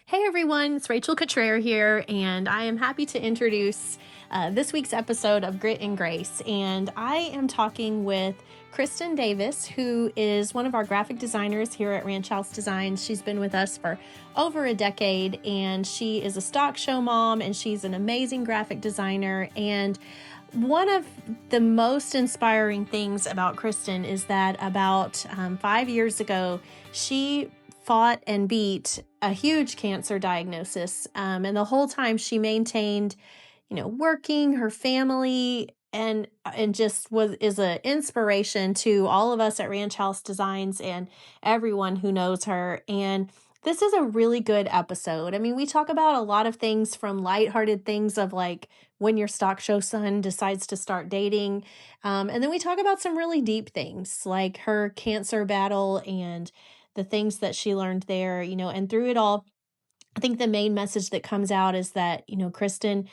Hey everyone, it's Rachel Cottrell here, and I am happy to introduce this week's episode of Grit and Grace. And I am talking with Kristen Davis, who is one of our graphic designers here at Ranch House Designs. She's been with us for over a decade, and she is a stock show mom, and she's an amazing graphic designer. And one of the most inspiring things about Kristen is that about 5 years ago, she fought and beat a huge cancer diagnosis. And the whole time she maintained, working, her family, and just is an inspiration to all of us at Ranch House Designs and everyone who knows her. And this is a really good episode. I mean, we talk about a lot of things, from lighthearted things of like when your stock show son decides to start dating. And then we talk about some really deep things like her cancer battle and the things that she learned there, and through it all, I think the main message that comes out is that, Kristen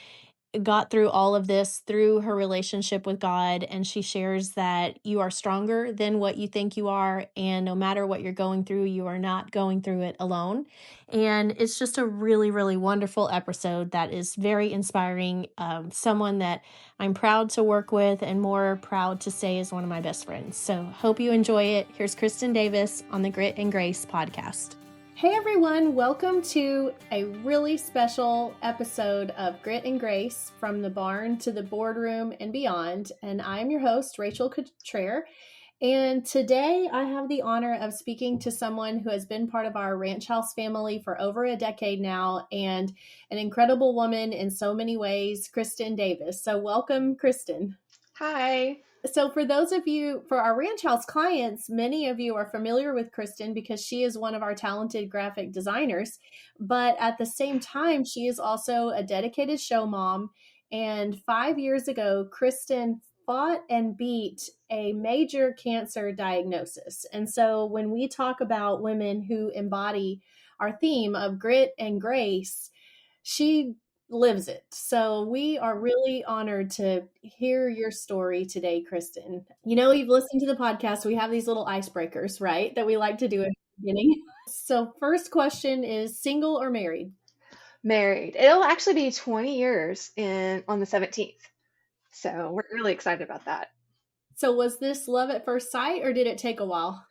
got through all of this through her relationship with God. And she shares that you are stronger than what you think you are. And no matter what you're going through, you are not going through it alone. And it's just a really, really wonderful episode that is very inspiring. Someone that I'm proud to work with and more proud to say is one of my best friends. So hope you enjoy it. Here's Kristen Davis on the Grit and Grace podcast. Hey everyone, welcome to a really special episode of Grit and Grace, from the barn to the boardroom and beyond. And I'm your host, Rachel Cottrell. And today I have the honor of speaking to someone who has been part of our Ranch House family for over a decade now, and an incredible woman in so many ways, Kristen Davis. So welcome, Kristen. Hi. So for our Ranch House clients, many of you are familiar with Kristen because she is one of our talented graphic designers. But at the same time, she is also a dedicated show mom. And 5 years ago, Kristen fought and beat a major cancer diagnosis. And so when we talk about women who embody our theme of grit and grace, she lives it. So we are really honored to hear your story today, Kristen. You've listened to the podcast. We have these little icebreakers, right, that we like to do at the beginning. So first question is, single or married? Married. It'll actually be 20 years on the 17th. So we're really excited about that. So was this love at first sight, or did it take a while?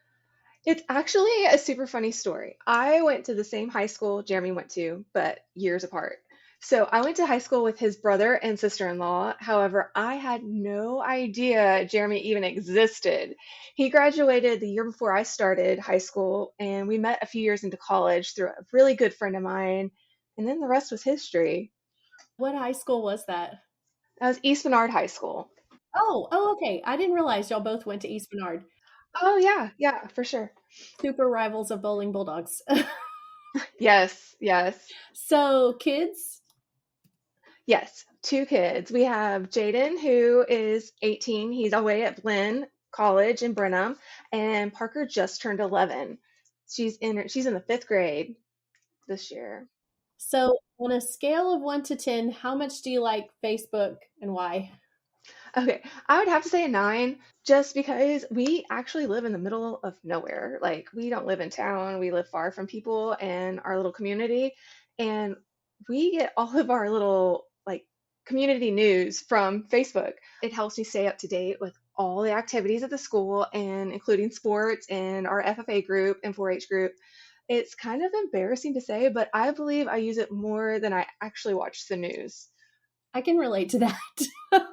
It's actually a super funny story. I went to the same high school Jeremy went to, but years apart. So I went to high school with his brother and sister-in-law. However, I had no idea Jeremy even existed. He graduated the year before I started high school, and we met a few years into college through a really good friend of mine, and then the rest was history. What high school was that? That was East Menard High School. Oh, okay. I didn't realize y'all both went to East Menard. Oh, yeah, for sure. Super rivals of Bowling Bulldogs. Yes, yes, So kids? yes. Two kids. We have Jaden, who is 18. He's away at Blinn College in Brenham, and Parker just turned 11. She's in the fifth grade this year. So on a scale of 1 to 10, how much do you like Facebook and why? Okay, I would have to say a 9, just because we actually live in the middle of nowhere. Like, we don't live in town, we live far from people and our little community, and we get all of our little like community news from Facebook. It helps me stay up to date with all the activities at the school, and including sports and our FFA group and 4-H group. It's kind of embarrassing to say, but I believe I use it more than I actually watch the news. I can relate to that.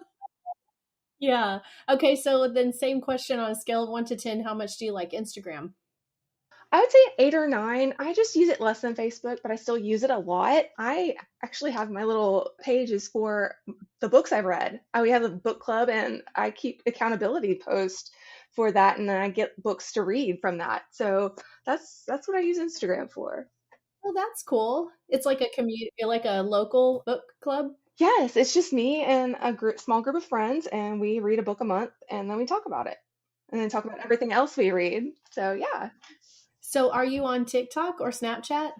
Yeah. Okay, so then same question on a scale of 1 to 10, how much do you like Instagram? I would say 8 or 9. I just use it less than Facebook, but I still use it a lot. I actually have my little pages for the books I've read. We have a book club, and I keep accountability posts for that, and then I get books to read from that. So that's what I use Instagram for. Oh, that's cool. It's like like a local book club. Yes, it's just me and small group of friends, and we read a book a month, and then we talk about it, and then talk about everything else we read. So yeah. So are you on TikTok or Snapchat?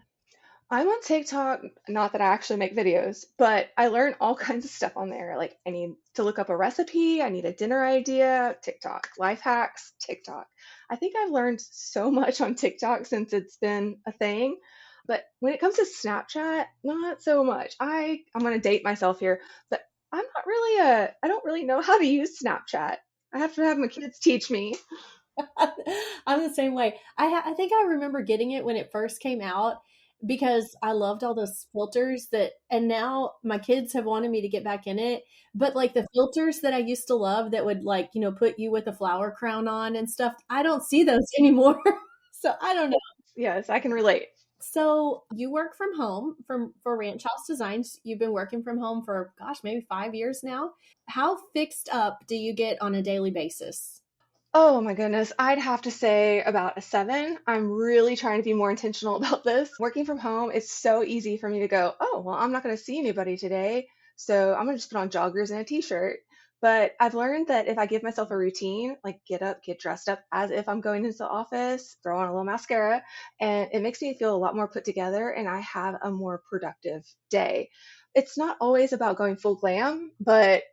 I'm on TikTok, not that I actually make videos, but I learn all kinds of stuff on there. Like, I need to look up a recipe, I need a dinner idea, TikTok, life hacks, TikTok. I think I've learned so much on TikTok since it's been a thing. But when it comes to Snapchat, not so much. I'm gonna date myself here, but I don't really know how to use Snapchat. I have to have my kids teach me. I'm the same way. I think I remember getting it when it first came out because I loved all those filters that, and now my kids have wanted me to get back in it. But like the filters that I used to love that would like, put you with a flower crown on and stuff, I don't see those anymore. So I don't know. Yes, I can relate. So you work from home for Ranch House Designs. You've been working from home for gosh, maybe 5 years now. How fixed up do you get on a daily basis? Oh my goodness, I'd have to say about a 7. I'm really trying to be more intentional about this. Working from home, it's so easy for me to go, oh, well, I'm not going to see anybody today, so I'm going to just put on joggers and a t-shirt. But I've learned that if I give myself a routine, like get up, get dressed up as if I'm going into the office, throw on a little mascara, and it makes me feel a lot more put together and I have a more productive day. It's not always about going full glam, but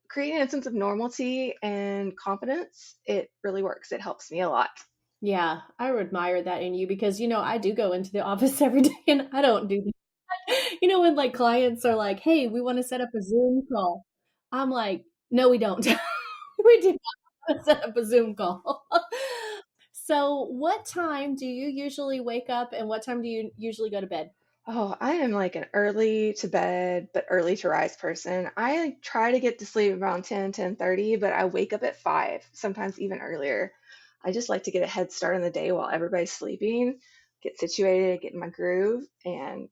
creating a sense of normalcy and confidence, it really works. It helps me a lot. Yeah, I would admire that in you because I do go into the office every day and I don't do that. When like clients are like, "Hey, we want to set up a Zoom call." I'm like, "No, we don't. We do not want to set up a Zoom call." So, what time do you usually wake up and what time do you usually go to bed? Oh, I am like an early to bed, but early to rise person. I try to get to sleep around 10:30, but I wake up at 5, sometimes even earlier. I just like to get a head start on the day while everybody's sleeping, get situated, get in my groove. And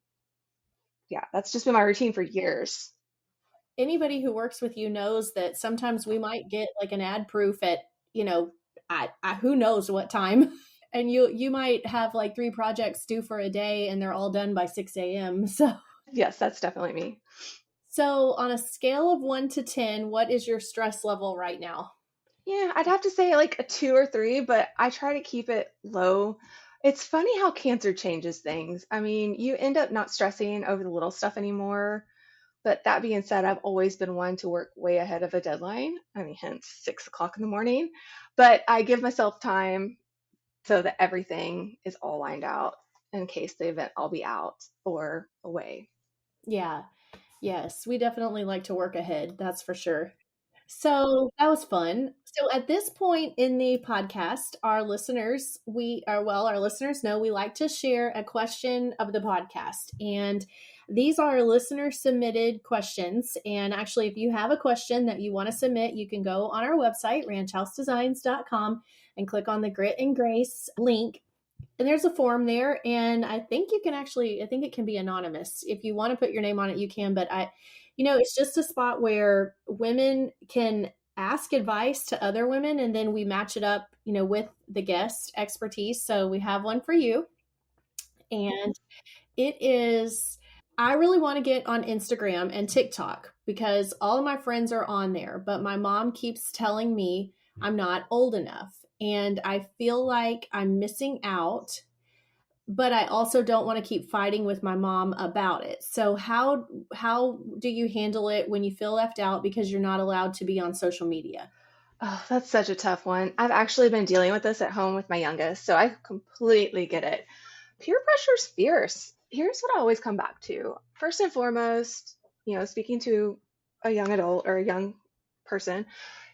yeah, that's just been my routine for years. Anybody who works with you knows that sometimes we might get like an ad proof at, you know, who knows what time. And you might have like 3 projects due for a day and they're all done by 6 a.m. Yes, that's definitely me. So on a scale of 1 to 10, what is your stress level right now? Yeah, I'd have to say like a 2 or 3, but I try to keep it low. It's funny how cancer changes things. I mean, you end up not stressing over the little stuff anymore. But that being said, I've always been one to work way ahead of a deadline. I mean, hence 6 o'clock in the morning. But I give myself time so that everything is all lined out in case the event I'll be out or away. Yeah. Yes, we definitely like to work ahead, that's for sure. So that was fun. So at this point in the podcast, our listeners know we like to share a question of the podcast. And these are listener submitted questions. And actually, if you have a question that you want to submit, you can go on our website, ranchhousedesigns.com, and click on the Grit and Grace link, and there's a form there, and I think it can be anonymous. If you want to put your name on it, you can, but it's just a spot where women can ask advice to other women and then we match it up, with the guest expertise. So we have one for you, and it is I really want to get on Instagram and TikTok because all of my friends are on there, but my mom keeps telling me I'm not old enough. And I feel like I'm missing out, but I also don't want to keep fighting with my mom about it. So how do you handle it when you feel left out because you're not allowed to be on social media? Oh, that's such a tough one. I've actually been dealing with this at home with my youngest, so I completely get it. Peer pressure's fierce. Here's what I always come back to. First and foremost, speaking to a young adult or a young person,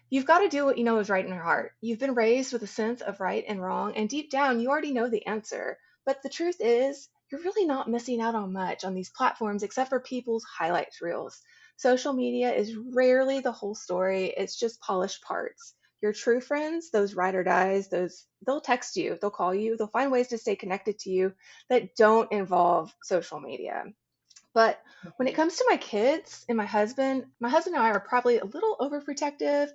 you've got to do what you know is right in your heart. You've been raised with a sense of right and wrong, and deep down, you already know the answer. But the truth is, you're really not missing out on much on these platforms except for people's highlights reels. Social media is rarely the whole story, it's just polished parts. Your true friends, those ride or dies, they'll text you, they'll call you, they'll find ways to stay connected to you that don't involve social media. But when it comes to my kids and my husband and I are probably a little overprotective,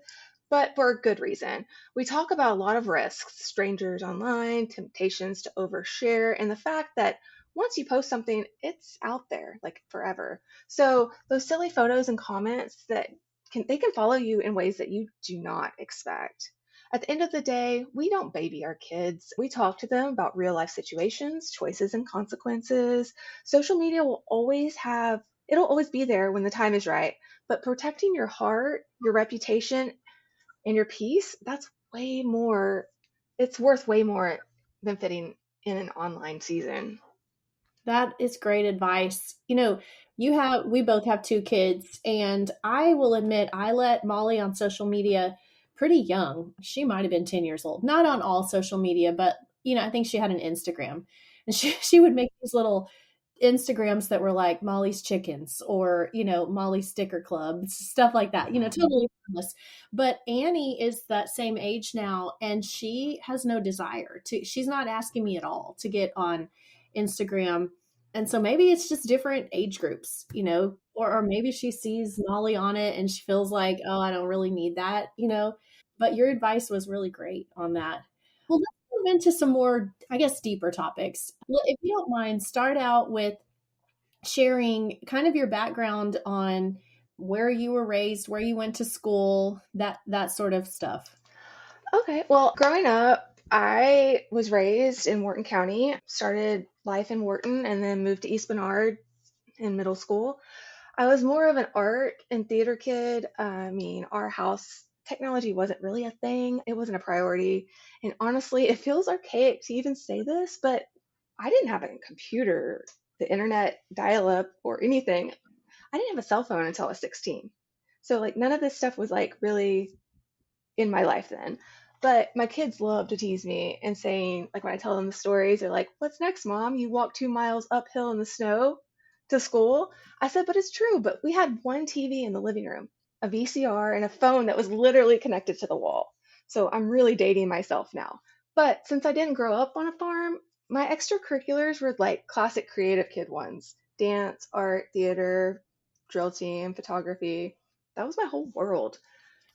but for a good reason. We talk about a lot of risks, strangers online, temptations to overshare, and the fact that once you post something, it's out there like forever. So those silly photos and comments they can follow you in ways that you do not expect. At the end of the day, we don't baby our kids. We talk to them about real life situations, choices, and consequences. Social media it'll always be there when the time is right. But protecting your heart, your reputation, and your peace, it's worth way more than fitting in an online season. That is great advice. We both have two kids, and I will admit I let Molly on social media pretty young. She might have been 10 years old. Not on all social media, but I think she had an Instagram. And she would make these little Instagrams that were like Molly's Chickens or, Molly's Sticker Club, stuff like that, totally harmless. But Annie is that same age now, and she has no desire she's not asking me at all to get on Instagram. And so maybe it's just different age groups, or maybe she sees Molly on it and she feels like, oh, I don't really need that. But your advice was really great on that. Well, let's move into some more, I guess, deeper topics. Well, if you don't mind, start out with sharing kind of your background on where you were raised, where you went to school, that sort of stuff. Okay, well, growing up, I was raised in Wharton County, started life in Wharton, and then moved to East Bernard in middle school. I was more of an art and theater kid. I mean, our house technology wasn't really a thing, it wasn't a priority. And honestly, it feels archaic to even say this, but I didn't have a computer, the internet, dial up, or anything. I didn't have a cell phone until I was 16. So, like, none of this stuff was like really in my life then. But my kids love to tease me and saying, like when I tell them the stories, they're like, "What's next, Mom? You walk 2 miles uphill in the snow to school?" I said, "But it's true. But we had one TV in the living room, a VCR, and a phone that was literally connected to the wall." So I'm really dating myself now. But since I didn't grow up on a farm, my extracurriculars were like classic creative kid ones: dance, art, theater, drill team, photography. That was my whole world.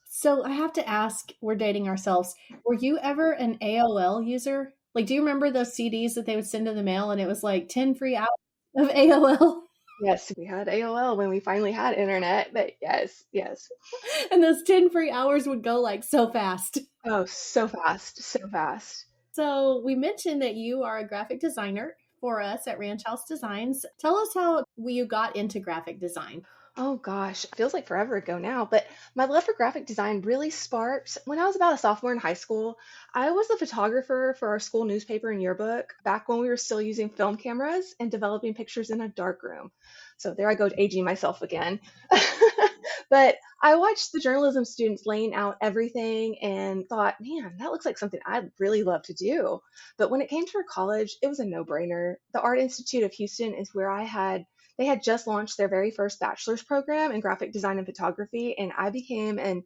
So I have to ask, we're dating ourselves. Were you ever an AOL user? Like, do you remember those CDs that they would send in the mail and it was like 10 free hours of AOL? Yes, we had AOL when we finally had internet, but yes, yes. And those 10 free hours would go like so fast. Oh, so fast, so fast. So we mentioned that you are a graphic designer for us at Ranch House Designs. Tell us how you got into graphic design. Oh gosh, feels like forever ago now, but my love for graphic design really sparked when I was about a sophomore in high school. I was the photographer for our school newspaper and yearbook back when we were still using film cameras and developing pictures in a dark room. So there I go, aging myself again. But I watched the journalism students laying out everything and thought, man, that looks like something I'd really love to do. But when it came to college, it was a no-brainer. The Art Institute of Houston is where they had just launched their very first bachelor's program in graphic design and photography, and I became an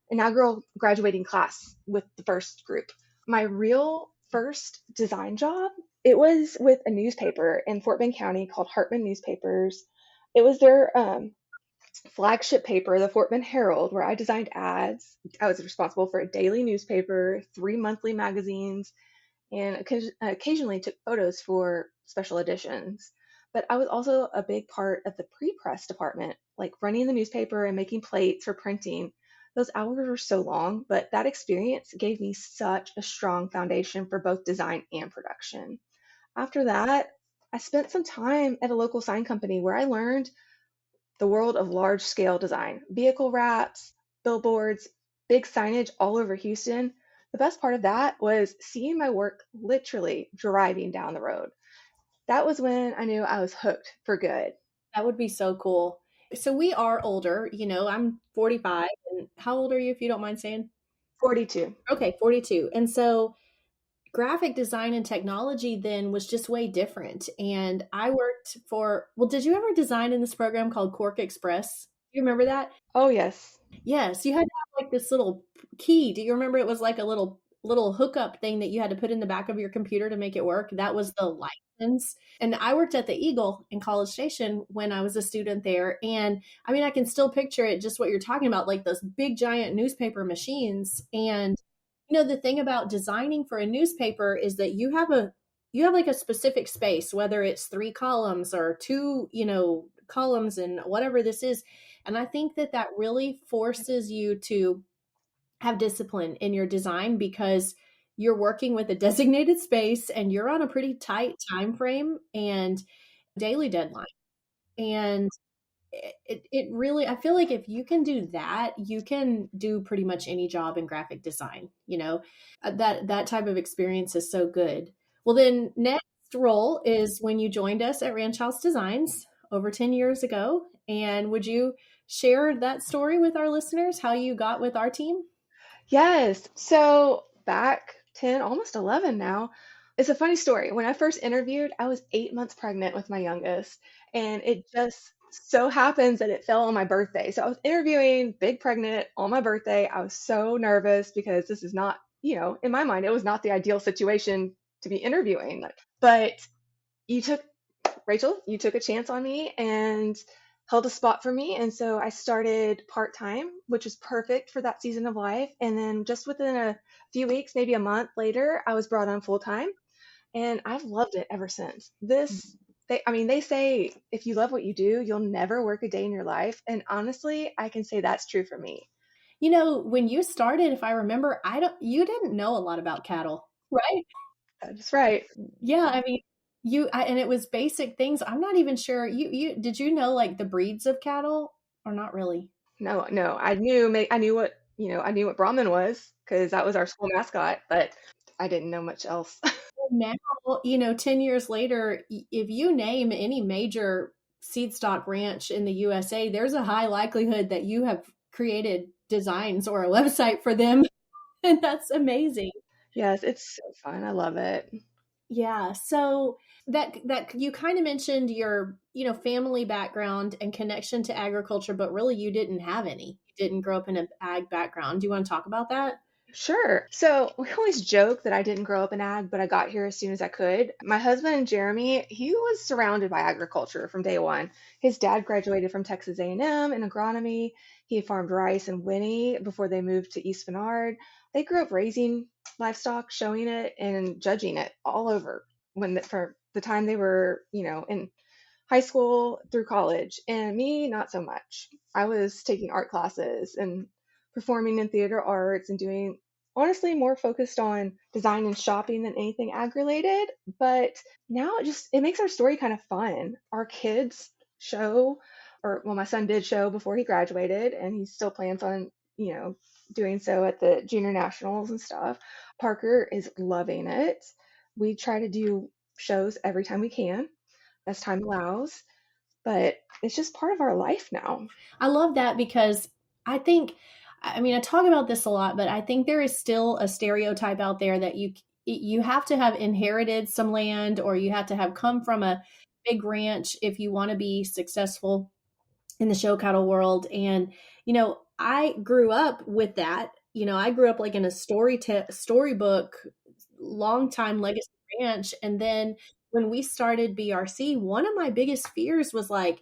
inaugural graduating class with the first group. My real first design job, it was with a newspaper in Fort Bend County called Hartman Newspapers. It was their flagship paper, the Fort Bend Herald, where I designed ads. I was responsible for a daily newspaper, 3 monthly magazines, and occasionally took photos for special editions. But I was also a big part of the pre-press department, like running the newspaper and making plates for printing. Those hours were so long, but that experience gave me such a strong foundation for both design and production. After that, I spent some time at a local sign company where I learned the world of large scale design, vehicle wraps, billboards, big signage all over Houston. The best part of that was seeing my work literally driving down the road. That was when I knew I was hooked for good. That would be so cool. So we are older, I'm 45. And how old are you, if you don't mind saying? 42. Okay, 42. And so graphic design and technology then was just way different. And I worked well, did you ever design in this program called Cork Express? Do you remember that? Oh, yes. Yes, you had to have like this little key. Do you remember it was like a little hookup thing that you had to put in the back of your computer to make it work? That was the license. And I worked at the Eagle in College Station when I was a student there. And I mean, I can still picture it, just what you're talking about, like those big giant newspaper machines. And the thing about designing for a newspaper is that you have like a specific space, whether it's three columns or two, columns and whatever this is. And I think that that really forces you to have discipline in your design because you're working with a designated space and you're on a pretty tight time frame and daily deadline. And it really, I feel like if you can do that, you can do pretty much any job in graphic design. That type of experience is so good. Well, then next, role is when you joined us at Ranch House Designs over 10 years ago. And would you share that story with our listeners, how you got with our team? Yes. So back 10, almost 11 now. It's a funny story. When I first interviewed, I was 8 months pregnant with my youngest, and it just so happens that it fell on my birthday. So I was interviewing big pregnant on my birthday. I was so nervous because this is not, in my mind, it was not the ideal situation to be interviewing. But you took Rachel, you took a chance on me and held a spot for me. And so I started part time, which was perfect for that season of life. And then just within a few weeks, maybe a month later, I was brought on full time. And I've loved it ever since. They say if you love what you do, you'll never work a day in your life. And honestly, I can say that's true for me. When you started, if I remember, you didn't know a lot about cattle, right? That's right. Yeah, I mean, and it was basic things. I'm not even sure. Did you know like the breeds of cattle or not really? No, no, I knew what Brahmin was because that was our school mascot, but I didn't know much else. Now, 10 years later, if you name any major seed stock ranch in the USA, there's a high likelihood that you have created designs or a website for them. And that's amazing. Yes, it's so fun. I love it. Yeah. So that you kind of mentioned your, family background and connection to agriculture, but really you didn't have any. You didn't grow up in an ag background. Do you want to talk about that? Sure. So we always joke that I didn't grow up in ag, but I got here as soon as I could. My husband, Jeremy, he was surrounded by agriculture from day one. His dad graduated from Texas A&M in agronomy. He farmed rice in Winnie before they moved to East Menard. They grew up raising livestock, showing it, and judging it all over for the time they were, in high school through college, and me, not so much. I was taking art classes and performing in theater arts and doing honestly more focused on design and shopping than anything ag related. But now it makes our story kind of fun. Our kids show, or well, my son did show before he graduated, and he still plans on, doing so at the junior nationals and stuff. Parker is loving it. We try to do shows every time we can as time allows, but it's just part of our life now. I love that because I think, I mean, I talk about this a lot, but I think there is still a stereotype out there that you have to have inherited some land or you have to have come from a big ranch if you want to be successful in the show cattle world. And I grew up with that. I grew up like in a storybook, long time legacy ranch, and then when we started BRC, one of my biggest fears was like,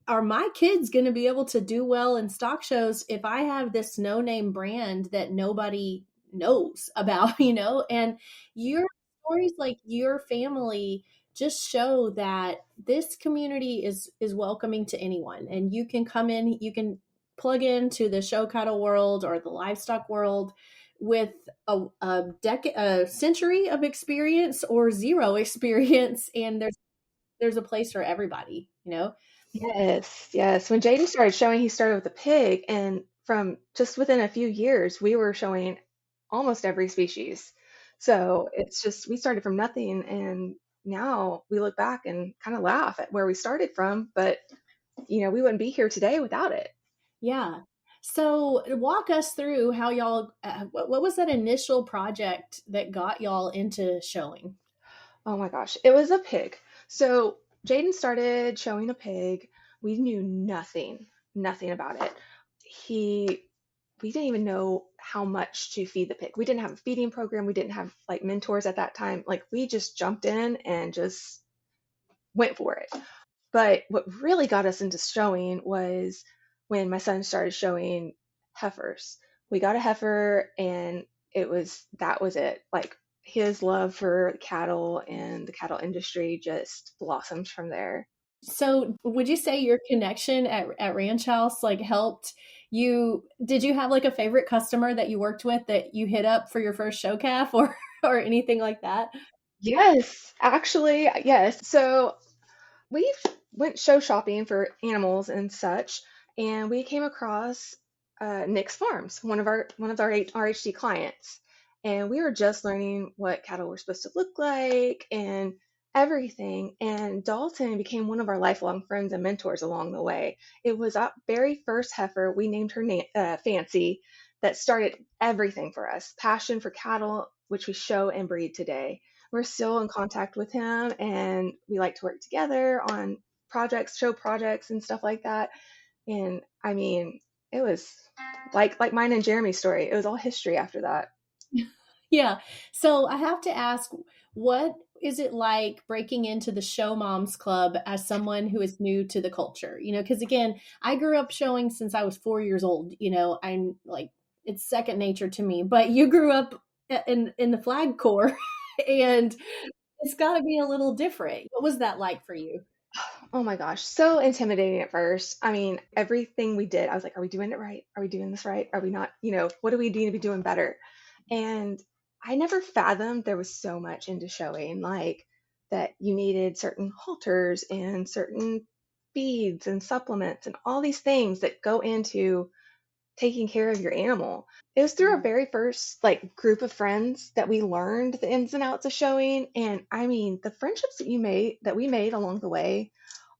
are my kids going to be able to do well in stock shows if I have this no name brand that nobody knows about, And your stories, like your family, just show that this community is welcoming to anyone, and you can come in, you can plug into the show cattle world or the livestock world with a century of experience or zero experience, and there's a place for everybody. Yes, yes. When Jaden started showing, he started with a pig, and from just within a few years, we were showing almost every species. So it's just, we started from nothing, and now we look back and kind of laugh at where we started from, but we wouldn't be here today without it. Yeah. So walk us through how y'all, what was that initial project that got y'all into showing? Oh my gosh, it was a pig. So Jaden started showing a pig. We knew nothing about it. He, we didn't even know how much to feed the pig. We didn't have a feeding program. We didn't have like mentors at that time. Like we just jumped in and just went for it. But what really got us into showing was when my son started showing heifers. We got a heifer, and that was it. Like his love for cattle and the cattle industry just blossomed from there. So would you say your connection at Ranch House like helped you? Did you have like a favorite customer that you worked with that you hit up for your first show calf or or anything like that? Yes, actually, yes. So we went show shopping for animals and such, and we came across Nick's Farms, one of our RHD clients, and we were just learning what cattle were supposed to look like. And everything. And Dalton became one of our lifelong friends and mentors along the way. It was our very first heifer. We named her Fancy, that started everything for us. Passion for cattle, which we show and breed today. We're still in contact with him, and we like to work together on projects, show projects, and stuff like that. And I mean, it was like mine and Jeremy's story. It was all history after that. Yeah. So I have to ask, what is it like breaking into the Show Moms Club as someone who is new to the culture? Because again, I grew up showing since I was 4 years old. I'm like, it's second nature to me. But you grew up in the Flag Corps, and it's got to be a little different. What was that like for you? Oh my gosh, so intimidating at first. I mean, everything we did, I was like, are we doing it right? Are we doing this right? Are we not? What do we need to be doing better? And I never fathomed there was so much into showing, like that you needed certain halters and certain feeds and supplements and all these things that go into taking care of your animal. It was through our very first like group of friends that we learned the ins and outs of showing. And I mean, the friendships that we made along the way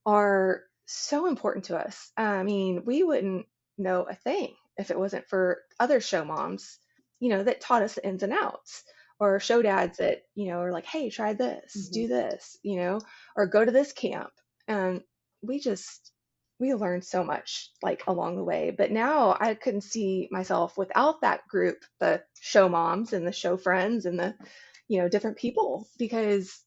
are so important to us. I mean, we wouldn't know a thing if it wasn't for other show moms, that taught us the ins and outs, or show dads that, are like, hey, try this, Mhm. do this, or go to this camp. And we just, we learned so much like along the way. But now I couldn't see myself without that group, the show moms and the show friends and the, different people, because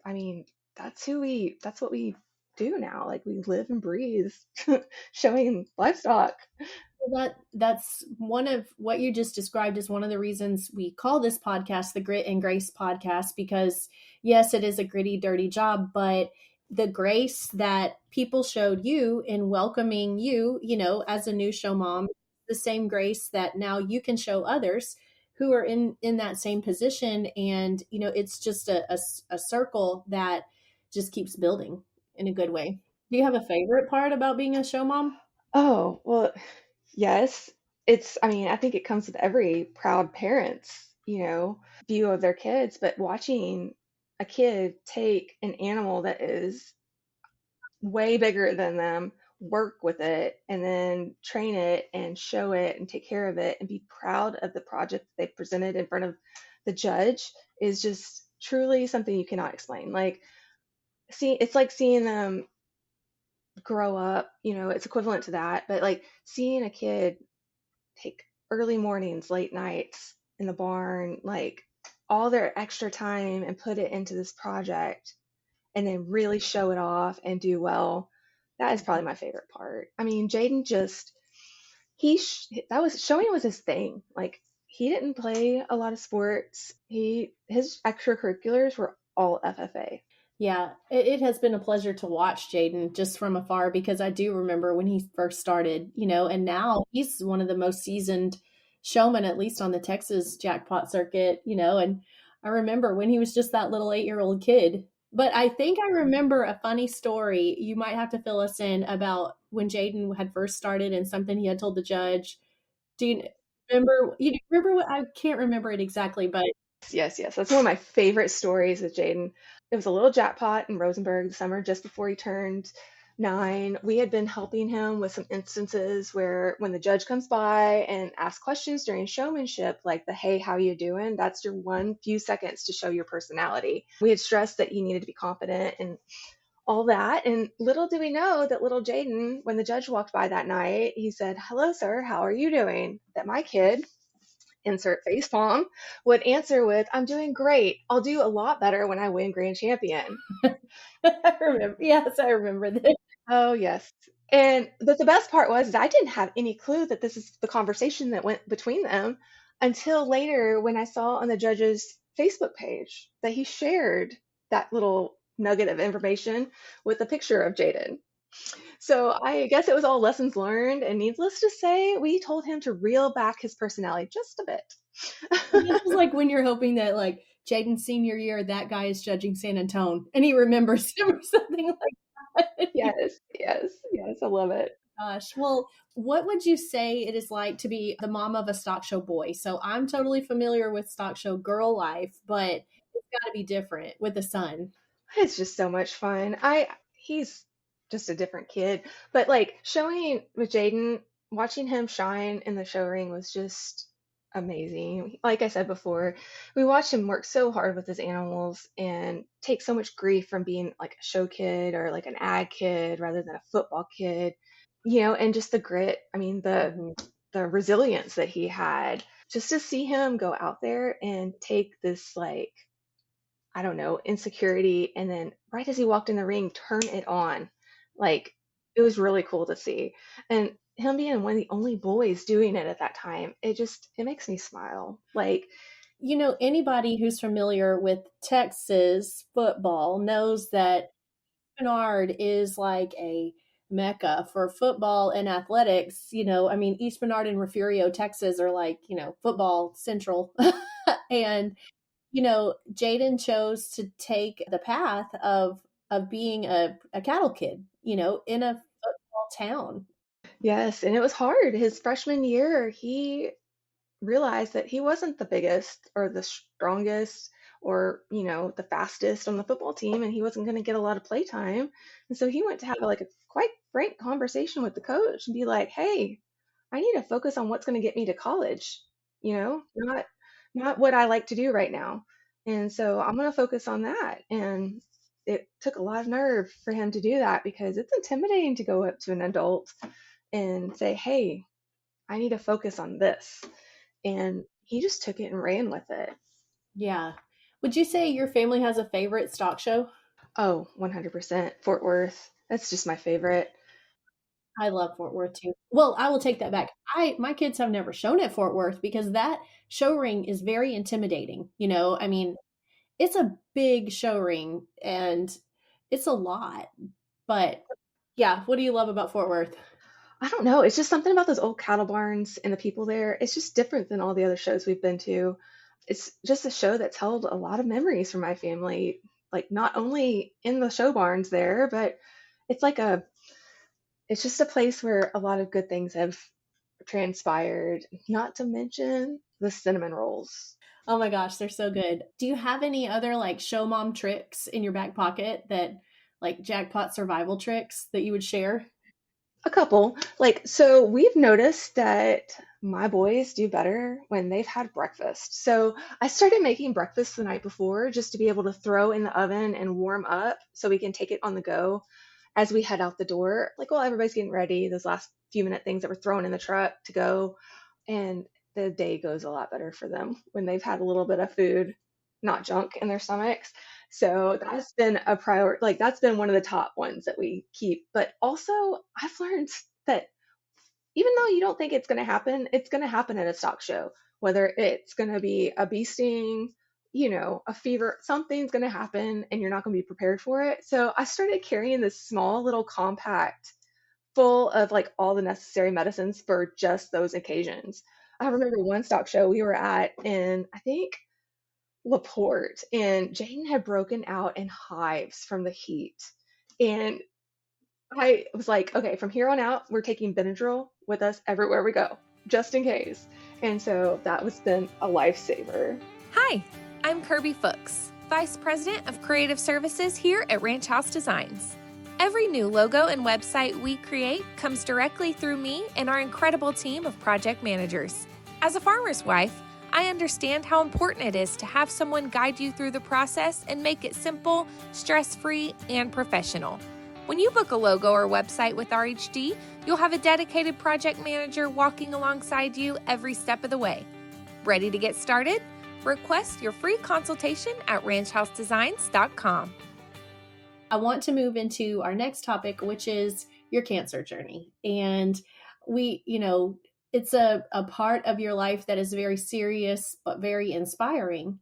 I mean, that's what we do now. Like we live and breathe showing livestock. Well, that's one of what you just described is one of the reasons we call this podcast the Grit and Grace podcast, because yes, it is a gritty, dirty job, but the grace that people showed you in welcoming you, as a new show mom, the same grace that now you can show others who are in that same position. And it's just a circle that just keeps building in a good way. Do you have a favorite part about being a show mom? Oh, well, yes. I mean, I think it comes with every proud parent's, view of their kids, but watching a kid take an animal that is way bigger than them, work with it, and then train it and show it and take care of it and be proud of the project they presented in front of the judge is just truly something you cannot explain. Like, it's like seeing them grow up, it's equivalent to that, but like seeing a kid take early mornings, late nights in the barn, like all their extra time and put it into this project and then really show it off and do well. That is probably my favorite part. I mean, Jaden just that was showing was his thing. Like he didn't play a lot of sports. His extracurriculars were all FFA. Yeah, it has been a pleasure to watch Jaden just from afar, because I do remember when he first started, and now he's one of the most seasoned showmen, at least on the Texas jackpot circuit, and I remember when he was just that little 8-year-old kid. But I think I remember a funny story. You might have to fill us in about when Jaden had first started and something he had told the judge. Do you remember? You remember what? I can't remember it exactly, but Yes, yes. That's one of my favorite stories with Jaden. It was a little jackpot in Rosenberg the summer just before he turned 9. We had been helping him with some instances where when the judge comes by and asks questions during showmanship, like the hey, how you doing? That's your one few seconds to show your personality. We had stressed that you needed to be confident and all that. And little did we know that little Jaden, when the judge walked by that night, he said, hello, sir, how are you doing? That my kid, insert face palm, would answer with, I'm doing great. I'll do a lot better when I win grand champion. I remember. Yes, I remember this. Oh, yes. And the best part was is I didn't have any clue that this is the conversation that went between them until later when I saw on the judge's Facebook page that he shared that little nugget of information with a picture of Jaden. So I guess it was all lessons learned, and needless to say, we told him to reel back his personality just a This bit. is like when you're hoping that like Jaden's senior year, that guy is judging San Antone and he remembers him or something like that. Yes, yes, yes, I love it. Gosh. Well, what would you say it is like to be the mom of a stock show boy? So I'm totally familiar with stock show girl life, but it's got to be different with a son. It's just so much fun. He's just a different kid, but like showing with Jaden, watching him shine in the show ring was just amazing. Like I said before, we watched him work so hard with his animals and take so much grief from being like a show kid or like an ag kid rather than a football kid, and just the grit. I mean, Mhm. the resilience that he had. Just to see him go out there and take this like I don't know, insecurity, and then right as he walked in the ring, turn it on. Like, it was really cool to see. And him being one of the only boys doing it at that time, it makes me smile. Like, Anybody who's familiar with Texas football knows that Bernard is like a mecca for football and athletics. I mean, East Bernard and Refugio, Texas are like, football central. And, Jaden chose to take the path of being a cattle kid, in a football town. yes, and it was hard. His freshman year, he realized that he wasn't the biggest or the strongest or the fastest on the football team, and he wasn't going to get a lot of play time. And so he went to have like a quite frank conversation with the coach and be like, hey, I need to focus on what's going to get me to college, not what I like to do right now. And so I'm going to focus on that. And it took a lot of nerve for him to do that because it's intimidating to go up to an adult and say, hey, I need to focus on this. And he just took it and ran with it. Yeah. Would you say your family has a favorite stock show? Oh, 100%. Fort Worth. That's just my favorite. I love Fort Worth too. Well, I will take that back. My kids have never shown at Fort Worth because that show ring is very intimidating. I mean, it's a big show ring and it's a lot. But yeah, what do you love about Fort Worth? I don't know. It's just something about those old cattle barns and the people there. It's just different than all the other shows we've been to. It's just a show that's held a lot of memories for my family, like not only in the show barns there, but it's like it's just a place where a lot of good things have transpired, not to mention the cinnamon rolls. Oh my gosh, they're so good. Do you have any other like show mom tricks in your back pocket that like jackpot survival tricks that you would share? A couple. Like, so we've noticed that my boys do better when they've had breakfast. So I started making breakfast the night before just to be able to throw in the oven and warm up so we can take it on the go as we head out the door. Like, while everybody's getting ready, those last few minute things that we're throwing in the truck to go. And the day goes a lot better for them when they've had a little bit of food, not junk in their stomachs. So that's been a priority. Like that's been one of the top ones that we keep. But also, I've learned that even though you don't think it's going to happen at a stock show. Whether it's going to be a bee sting, a fever, something's going to happen, and you're not going to be prepared for it. So I started carrying this small little compact full of like all the necessary medicines for just those occasions. I remember one stock show we were at in I think Laporte, and Jane had broken out in hives from the heat. And I was like, okay, from here on out, we're taking Benadryl with us everywhere we go, just in case. And so that was been a lifesaver. Hi, I'm Kirby Fuchs, Vice President of Creative Services here at Ranch House Designs. Every new logo and website we create comes directly through me and our incredible team of project managers. As a farmer's wife, I understand how important it is to have someone guide you through the process and make it simple, stress-free, and professional. When you book a logo or website with RHD, you'll have a dedicated project manager walking alongside you every step of the way. Ready to get started? Request your free consultation at ranchhousedesigns.com. I want to move into our next topic, which is your cancer journey. And it's a part of your life that is very serious, but very inspiring.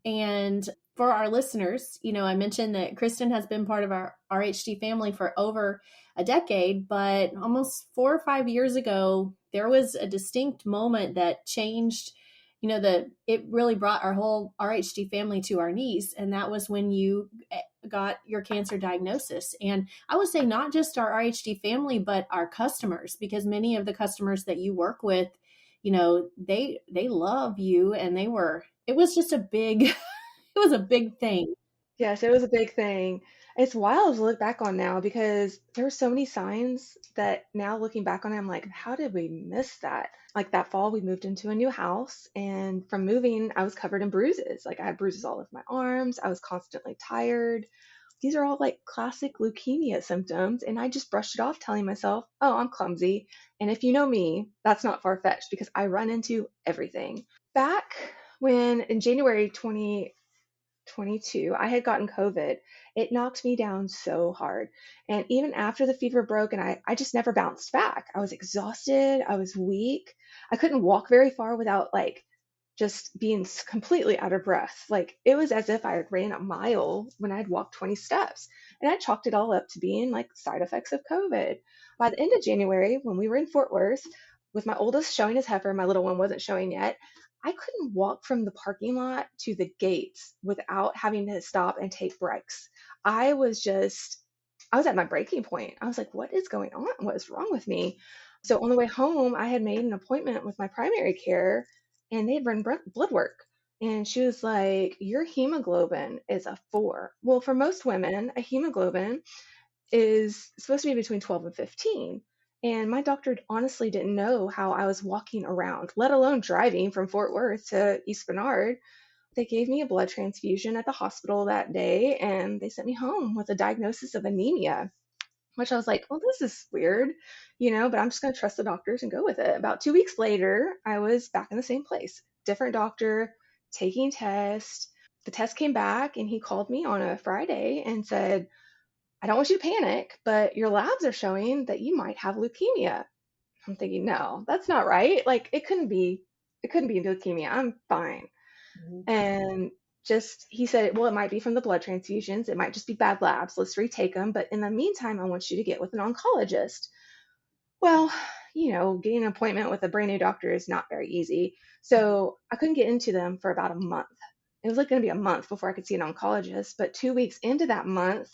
And for our listeners, I mentioned that Kristen has been part of our RHD family for over a decade, but almost 4 or 5 years ago, there was a distinct moment that changed it really brought our whole RHD family to our knees. And that was when you got your cancer diagnosis. And I would say not just our RHD family, but our customers, because many of the customers that you work with, they love you, and it was just it was a big thing. Yes, it was a big thing. It's wild to look back on now because there were so many signs that now looking back on it, I'm like, how did we miss that? Like that fall, we moved into a new house, and from moving, I was covered in bruises. Like I had bruises all over my arms. I was constantly tired. These are all like classic leukemia symptoms, and I just brushed it off, telling myself, oh, I'm clumsy. And if you know me, that's not far-fetched because I run into everything. Back when in January 2022, I had gotten COVID. It knocked me down so hard. And even after the fever broke, and I just never bounced back. I was exhausted. I was weak. I couldn't walk very far without like just being completely out of breath. Like it was as if I had ran a mile when I had walked 20 steps. And I chalked it all up to being like side effects of COVID. By the end of January, when we were in Fort Worth, with my oldest showing his heifer, my little one wasn't showing yet. I couldn't walk from the parking lot to the gates without having to stop and take breaks. I was just, I was at my breaking point. I was like, what is going on? What is wrong with me? So on the way home, I had made an appointment with my primary care and they had run blood work. And she was like, your hemoglobin is a 4. Well, for most women, a hemoglobin is supposed to be between 12 and 15. And my doctor honestly didn't know how I was walking around, let alone driving from Fort Worth to East Bernard. They gave me a blood transfusion at the hospital that day and they sent me home with a diagnosis of anemia, which I was like, well, this is weird, but I'm just going to trust the doctors and go with it. About 2 weeks later, I was back in the same place, different doctor, taking tests. The test came back and he called me on a Friday and said, I don't want you to panic, but your labs are showing that you might have leukemia. I'm thinking, no, that's not right. Like it couldn't be leukemia. I'm fine. And just he said, well, it might be from the blood transfusions. It might just be bad labs. Let's retake them. But in the meantime, I want you to get with an oncologist. Well, getting an appointment with a brand new doctor is not very easy. So I couldn't get into them for about a month. It was like going to be a month before I could see an oncologist. But 2 weeks into that month,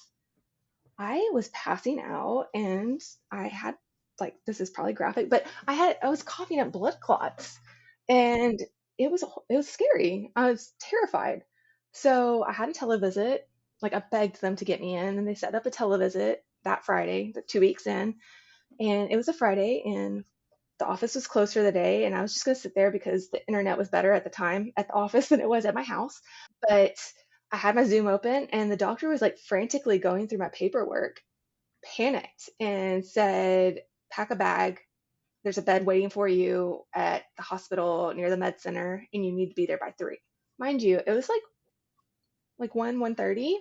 I was passing out and I had like this is probably graphic, but I was coughing up blood clots and it was scary. I was terrified. So I had a televisit. Like I begged them to get me in and they set up a televisit that Friday, the 2 weeks in. And it was a Friday and the office was closed for the day and I was just gonna sit there because the internet was better at the time at the office than it was at my house. But I had my Zoom open and the doctor was like frantically going through my paperwork, panicked and said, pack a bag. There's a bed waiting for you at the hospital near the med center, and you need to be there by 3. Mind you, it was like 1:30.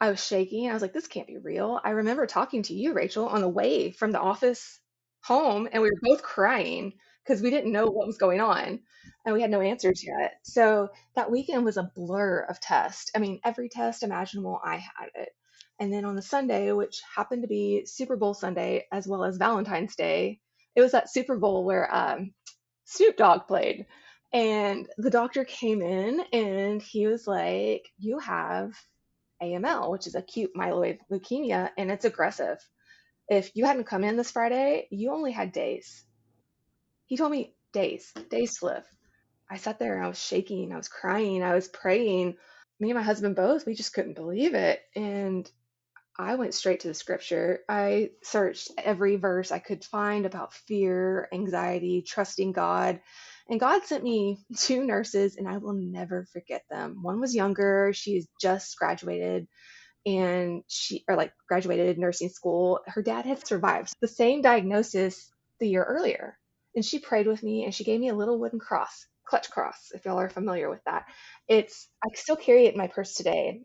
I was shaking. I was like, this can't be real. I remember talking to you, Rachel, on the way from the office home, and we were both crying because we didn't know what was going on and we had no answers yet. So that weekend was a blur of tests. I mean, every test imaginable, I had it. And then on the Sunday, which happened to be Super Bowl Sunday as well as Valentine's Day, it was that Super Bowl where Snoop Dogg played. And the doctor came in and he was like, you have AML, which is acute myeloid leukemia, and it's aggressive. If you hadn't come in this Friday, you only had days. He told me days to live. I sat there and I was shaking, I was crying, I was praying. Me and my husband both, we just couldn't believe it. And I went straight to the scripture. I searched every verse I could find about fear, anxiety, trusting God. And God sent me 2 nurses, and I will never forget them. One was younger, she's just graduated and like graduated nursing school. Her dad had survived the same diagnosis the year earlier. And she prayed with me and she gave me a little wooden cross, clutch cross, if y'all are familiar with that. I still carry it in my purse today.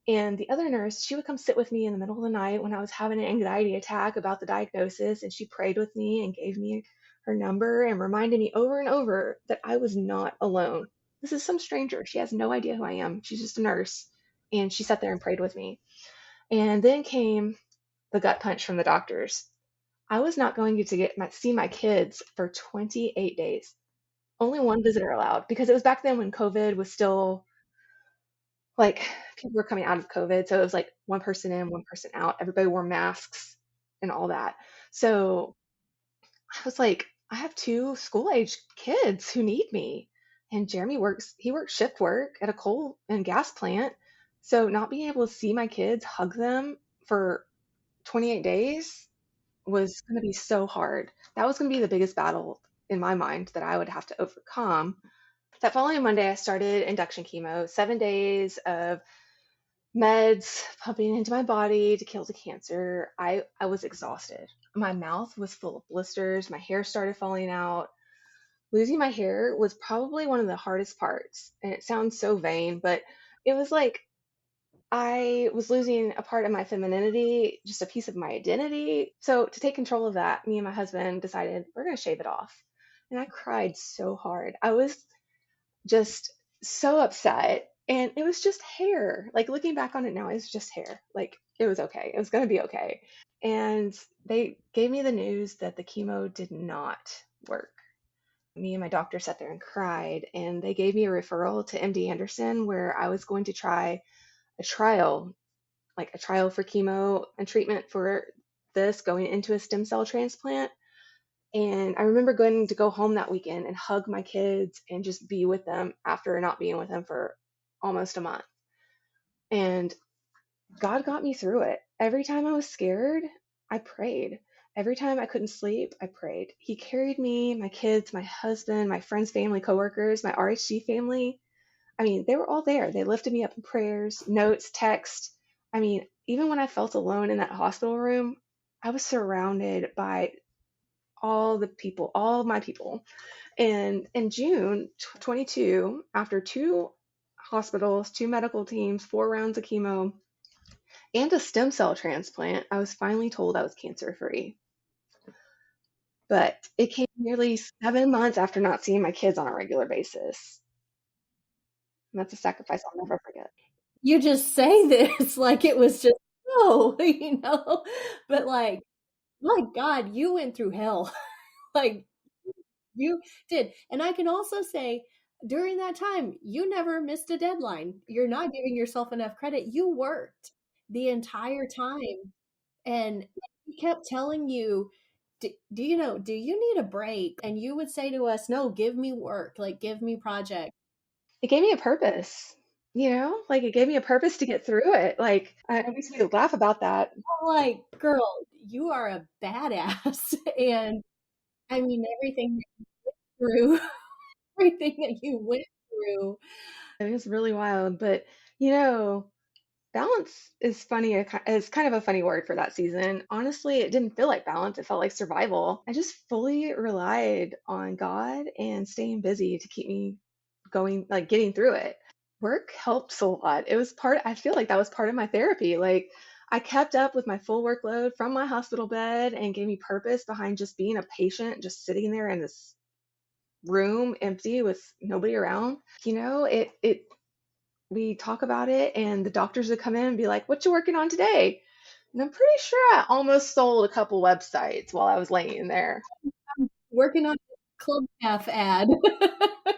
And the other nurse, she would come sit with me in the middle of the night when I was having an anxiety attack about the diagnosis, and she prayed with me and gave me her number and reminded me over and over that I was not alone. This is some stranger. She has no idea who I am. She's just a nurse. And she sat there and prayed with me. And then came the gut punch from the doctors. I was not going to see my kids for 28 days. Only one visitor allowed because it was back then when COVID was still like people were coming out of COVID. So it was like one person in, one person out. Everybody wore masks and all that. So I was like, I have 2 school age kids who need me. And Jeremy he works shift work at a coal and gas plant. So not being able to see my kids, hug them for 28 days was going to be so hard. That was going to be the biggest battle in my mind that I would have to overcome. That following Monday, I started induction chemo, 7 days of meds pumping into my body to kill the cancer. I was exhausted. My mouth was full of blisters. My hair started falling out. Losing my hair was probably one of the hardest parts. And it sounds so vain, but it was like I was losing a part of my femininity, just a piece of my identity. So, to take control of that, me and my husband decided we're going to shave it off. And I cried so hard. I was just so upset. And it was just hair. Like looking back on it now, it's just hair. Like it was okay. It was going to be okay. And they gave me the news that the chemo did not work. Me and my doctor sat there and cried, and they gave me a referral to MD Anderson where I was going to try a trial, like a trial for chemo and treatment for this going into a stem cell transplant. And I remember going to go home that weekend and hug my kids and just be with them after not being with them for almost a month. And God got me through it. Every time I was scared, I prayed. Every time I couldn't sleep, I prayed. He carried me, my kids, my husband, my friends, family, coworkers, my RHG family. I mean, they were all there. They lifted me up in prayers, notes, text. I mean, even when I felt alone in that hospital room, I was surrounded by all the people, all of my people. And in June 22, after two hospitals, two medical teams, 4 rounds of chemo, and a stem cell transplant, I was finally told I was cancer free. But it came nearly 7 months after not seeing my kids on a regular basis. And that's a sacrifice I'll never forget. You just say this like it was just, oh, but like, my God, you went through hell. Like, you did. And I can also say during that time, you never missed a deadline. You're not giving yourself enough credit. You worked the entire time. And he kept telling you, do you know, do you need a break? And you would say to us, no, give me work, like give me project. It gave me a purpose, like it gave me a purpose to get through it. Like, it makes me laugh about that. I'm like, girl, you are a badass. And I mean, everything that you went through, everything that you went through. It was really wild. But, you know, balance is funny, is kind of a funny word for that season. Honestly, it didn't feel like balance. It felt like survival. I just fully relied on God and staying busy to keep me going, like getting through it. Work helped a lot. I feel like that was part of my therapy. Like I kept up with my full workload from my hospital bed and gave me purpose behind just being a patient, just sitting there in this room empty with nobody around. We talk about it and the doctors would come in and be like, "What you working on today?" And I'm pretty sure I almost sold a couple websites while I was laying there. Working on a Club F ad.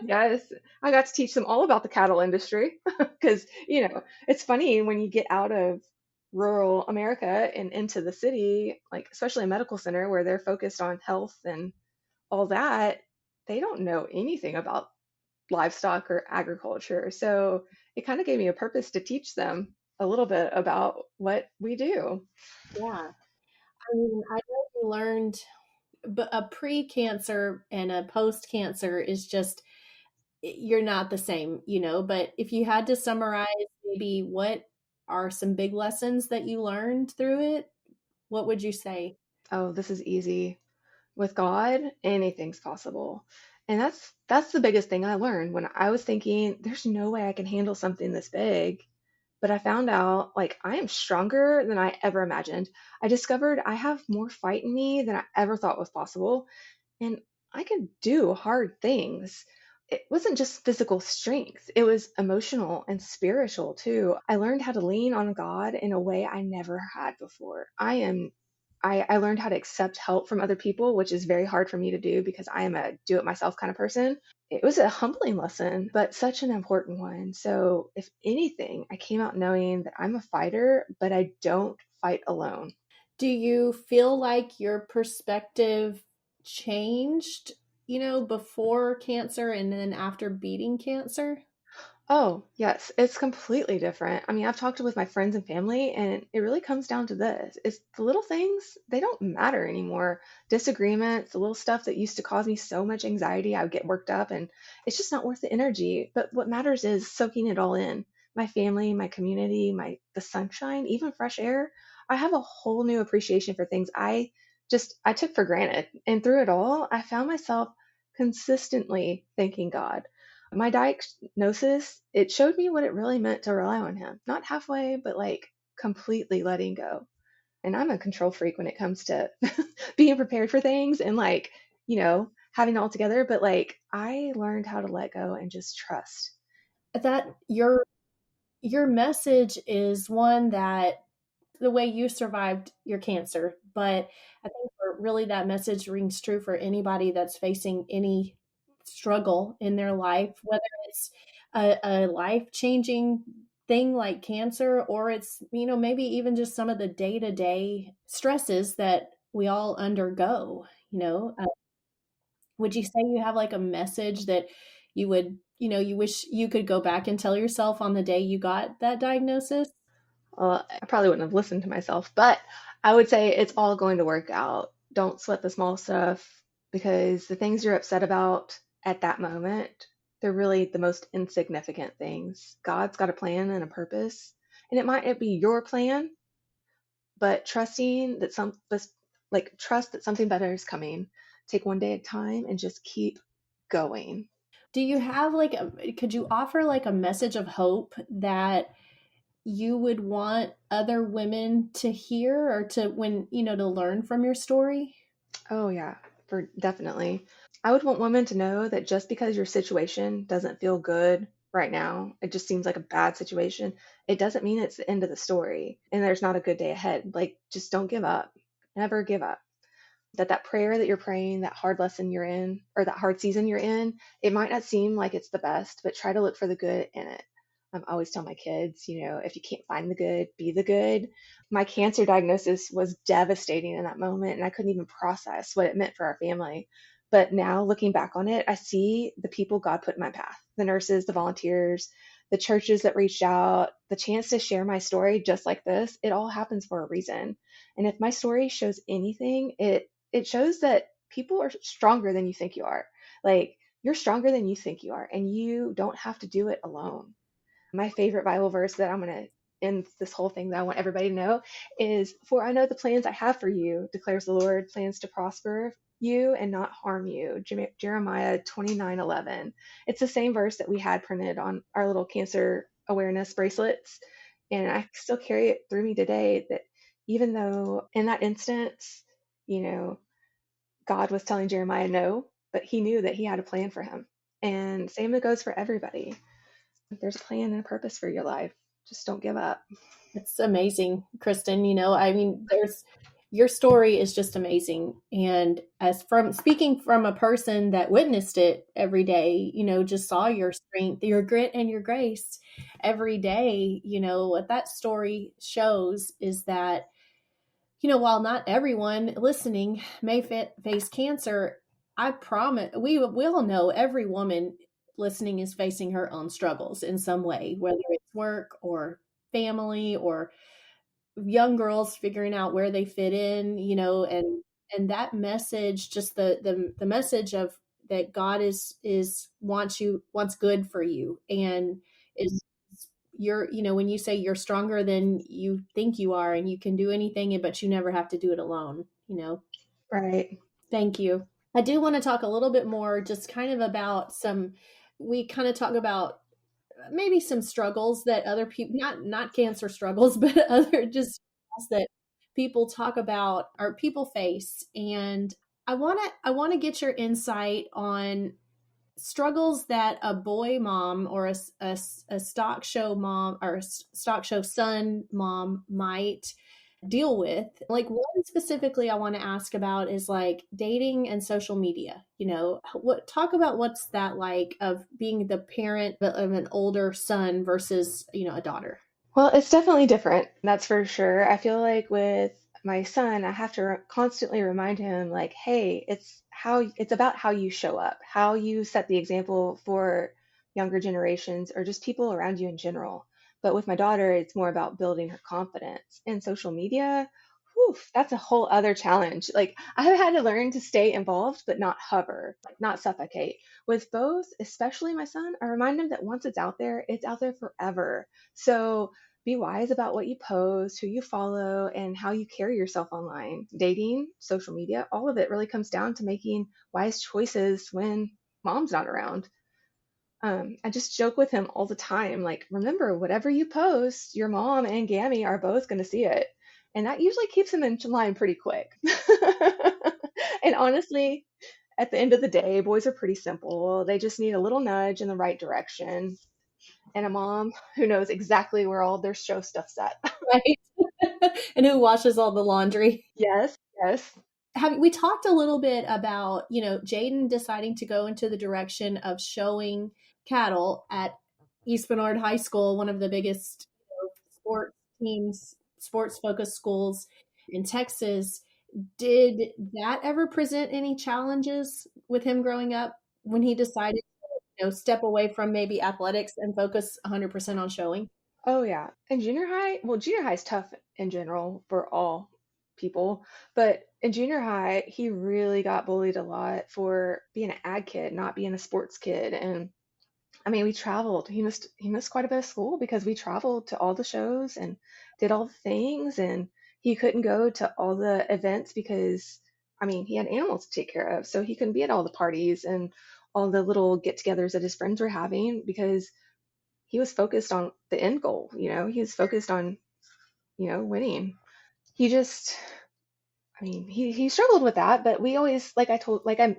Yes, I got to teach them all about the cattle industry because, it's funny when you get out of rural America and into the city, like especially a medical center where they're focused on health and all that, they don't know anything about livestock or agriculture. So it kind of gave me a purpose to teach them a little bit about what we do. Yeah. I mean, I know you learned, but a pre-cancer and a post-cancer is just, you're not the same, but if you had to summarize maybe what are some big lessons that you learned through it, what would you say? Oh, this is easy. With God, anything's possible. And that's the biggest thing I learned when I was thinking there's no way I can handle something this big. But I found out like I am stronger than I ever imagined. I discovered I have more fight in me than I ever thought was possible. And I can do hard things. It wasn't just physical strength, it was emotional and spiritual too. I learned how to lean on God in a way I never had before. I learned how to accept help from other people, which is very hard for me to do because I am a do it myself kind of person. It was a humbling lesson, but such an important one. So, if anything, I came out knowing that I'm a fighter, but I don't fight alone. Do you feel like your perspective changed, before cancer and then after beating cancer? Oh, yes, it's completely different. I mean, I've talked with my friends and family, and it really comes down to this. It's the little things, they don't matter anymore. Disagreements, the little stuff that used to cause me so much anxiety, I would get worked up, and it's just not worth the energy. But what matters is soaking it all in. My family, my community, my the sunshine, even fresh air. I have a whole new appreciation for things I took for granted. And through it all, I found myself consistently thanking God. My diagnosis, it showed me what it really meant to rely on him. Not halfway, but like completely letting go. And I'm a control freak when it comes to being prepared for things and having it all together. But like I learned how to let go and just trust. That your message is one that the way you survived your cancer, but I think really that message rings true for anybody that's facing any struggle in their life, whether it's a life changing thing like cancer, or it's, maybe even just some of the day to day stresses that we all undergo. Would you say you have like a message that you wish you could go back and tell yourself on the day you got that diagnosis? Well, I probably wouldn't have listened to myself, but I would say it's all going to work out. Don't sweat the small stuff because the things you're upset about at that moment, they're really the most insignificant things. God's got a plan and a purpose, and it might not be your plan, but trust that something better is coming. Take one day at a time and just keep going. Do you have could you offer like a message of hope that you would want other women to hear or to to learn from your story? Oh yeah, for definitely. I would want women to know that just because your situation doesn't feel good right now, it just seems like a bad situation, it doesn't mean it's the end of the story and there's not a good day ahead. Like just don't give up. Never give up. That prayer that you're praying, that hard lesson you're in, or that hard season you're in, it might not seem like it's the best, but try to look for the good in it. I always tell my kids, if you can't find the good, be the good. My cancer diagnosis was devastating in that moment, and I couldn't even process what it meant for our family. But now looking back on it, I see the people God put in my path, the nurses, the volunteers, the churches that reached out, the chance to share my story just like this. It all happens for a reason. And if my story shows anything, it shows that people are stronger than you think you are. Like you're stronger than you think you are, and you don't have to do it alone. My favorite Bible verse that I'm going to end this whole thing that I want everybody to know is, "For I know the plans I have for you, declares the Lord, plans to prosper you and not harm you." Jeremiah 29:11. It's the same verse that we had printed on our little cancer awareness bracelets. And I still carry it through me today that even though in that instance, you know, God was telling Jeremiah no, but he knew that he had a plan for him. And same it goes for everybody. There's a plan and a purpose for your life. Just don't give up. It's amazing, Kristen. I mean, there's your story is just amazing. And as from speaking from a person that witnessed it every day, just saw your strength, your grit, and your grace every day, what that story shows is that, while not everyone listening may face cancer, I promise we all know every woman listening is facing her own struggles in some way, whether it's work or family or young girls figuring out where they fit in, and that message, just the message of that God wants good for you, and is you're, when you say you're stronger than you think you are and you can do anything, but you never have to do it alone. Right. Thank you. I do want to talk a little bit more, just kind of about we kind of talk about maybe some struggles that other people, not cancer struggles, but other just struggles that people talk about or people face. And I want to get your insight on struggles that a boy mom or a stock show mom or stock show son mom might deal with. Like one specifically I want to ask about is like dating and social media. What talk about what's that like of being the parent of an older son versus, a daughter. Well, it's definitely different. That's for sure. I feel like with my son, I have to constantly remind him, like, hey, it's about how you show up, how you set the example for younger generations or just people around you in general. But with my daughter, it's more about building her confidence. And social media, whew, that's a whole other challenge. Like I've had to learn to stay involved, but not hover, like not suffocate. With both, especially my son, I remind him that once it's out there forever. So be wise about what you post, who you follow, and how you carry yourself online. Dating, social media, all of it really comes down to making wise choices when mom's not around. I just joke with him all the time, like, remember, whatever you post, your mom and Gammy are both going to see it. And that usually keeps him in line pretty quick. And honestly, at the end of the day, boys are pretty simple. They just need a little nudge in the right direction and a mom who knows exactly where all their show stuff's at. Right? And who washes all the laundry? Yes, yes. We talked a little bit about, Jaden deciding to go into the direction of showing cattle at East Bernard High School, one of the biggest sports teams, sports focused schools in Texas. Did that ever present any challenges with him growing up when he decided to, step away from maybe athletics and focus 100% on showing? Oh yeah. And junior high, well, junior high is tough in general for all people, but in junior high, he really got bullied a lot for being an ag kid, not being a sports kid. And I mean, we traveled. He missed quite a bit of school because we traveled to all the shows and did all the things, and he couldn't go to all the events because I mean, he had animals to take care of, so he couldn't be at all the parties and all the little get-togethers that his friends were having because he was focused on the end goal, he was focused on, winning. He just, I mean, he struggled with that, but we always, like I